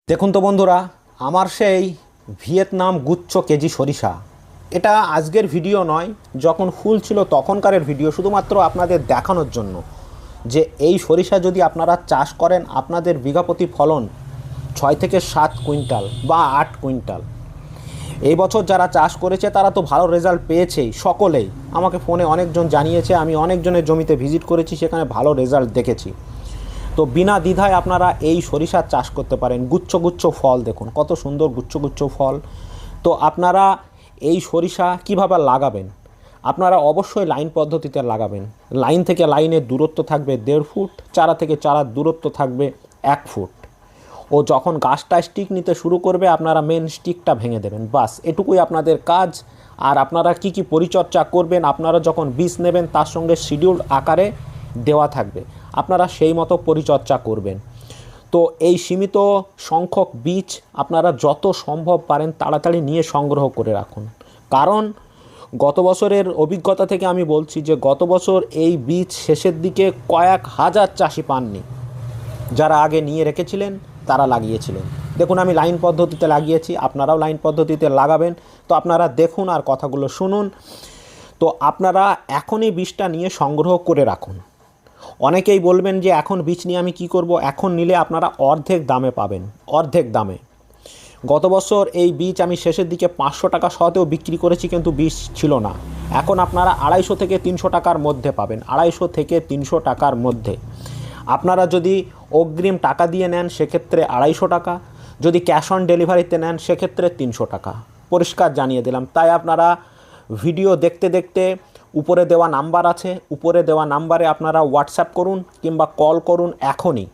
দেখুন তো বন্ধুরা, আমার সেই ভিয়েতনাম গুচ্ছ কেজি সরিষা, এটা আজকের ভিডিও নয়, যখন ফুল ছিল তখনকারের ভিডিও, শুধুমাত্র আপনাদের দেখানোর জন্য যে এই সরিষা যদি আপনারা চাষ করেন আপনাদের বিঘাপ্রতি ফলন 6 থেকে 7 কুইন্টাল বা 8 কুইন্টাল। এই বছর যারা চাষ করেছে তারা তো ভালো রেজাল্ট পেয়েছেই, সকলেই আমাকে ফোনে অনেকজন জানিয়েছে, আমি অনেকজনের জমিতে ভিজিট করেছি, সেখানে ভালো রেজাল্ট দেখেছি। তো বিনা দ্বিধায় আপনারা এই সরিষার চাষ করতে পারেন। গুচ্ছ গুচ্ছ ফল দেখুন, কত সুন্দর গুচ্ছ গুচ্ছ ফল। তো আপনারা এই সরিষা কিভাবে লাগাবেন, আপনারা অবশ্যই লাইন পদ্ধতিতে লাগাবেন। লাইন থেকে লাইনের দূরত্ব থাকবে 1.5 ফুট, চারা থেকে চারার দূরত্ব থাকবে 1 ফুট। ও যখন গাছটা স্টিক নিতে শুরু করবে আপনারা মেন স্টিকটা ভেঙে দেবেন, বাস এটুকুই আপনাদের কাজ। আর আপনারা কি কি পরিচর্যা করবেন, আপনারা যখন বীজ নেবেন তার সঙ্গে শিডিউল আকারে দেওয়া থাকবে, আপনারা সেই মতো পরিচর্যা করবেন। তো এই সীমিত সংখ্যক বীজ আপনারা যত সম্ভব পারেন তাড়াতাড়ি নিয়ে সংগ্রহ করে রাখুন। কারণ গত বছরের অভিজ্ঞতা থেকে আমি বলছি যে গত বছর এই বীজ শেষের দিকে কয়েক হাজার চাষি পাননি, যারা আগে নিয়ে রেখেছিলেন তারা লাগিয়েছিলেন। দেখুন আমি লাইন পদ্ধতিতে লাগিয়েছি, আপনারাও লাইন পদ্ধতিতে লাগাবেন। তো আপনারা দেখুন আর কথাগুলো শুনুন। তো আপনারা এখনই বীজটা নিয়ে সংগ্রহ করে রাখুন। অনেকেই বলবেন যে এখন বীজ নিয়ে আমি কি করব, এখন নিলে আপনারা অর্ধেক দামে পাবেন, অর্ধেক দামে। গত বছর এই বীজ আমি শেষের দিকে 500 টাকা সহতেও বিক্রি করেছি, কিন্তু বীজ ছিল না। এখন আপনারা 250 থেকে 300 টাকার মধ্যে পাবেন, 250 থেকে 300 টাকার মধ্যে। আপনারা যদি অগ্রিম টাকা দিয়ে নেন সেক্ষেত্রে 250 টাকা, যদি ক্যাশ অন ডেলিভারিতে নেন সেক্ষেত্রে 300 টাকা। পরিষ্কার জানিয়ে দিলাম। তাই আপনারা ভিডিও দেখতে দেখতে উপরে দেওয়া নাম্বার আছে, উপরে দেওয়া নাম্বারে আপনারা হোয়াটসঅ্যাপ করুন কিংবা কল করুন এখনই।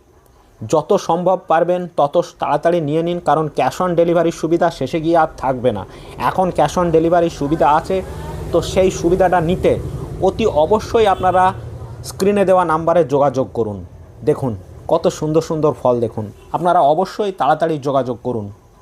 যত সম্ভব পারবেন তত তাড়াতাড়ি নিয়ে নিন, কারণ ক্যাশ অন ডেলিভারির সুবিধা শেষে গিয়ে আর থাকবে না। এখন ক্যাশ অন ডেলিভারির সুবিধা আছে, তো সেই সুবিধাটা নিতে অতি অবশ্যই আপনারা স্ক্রিনে দেওয়া নাম্বারে যোগাযোগ করুন। দেখুন কত সুন্দর সুন্দর ফল, দেখুন আপনারা অবশ্যই তাড়াতাড়ি যোগাযোগ করুন।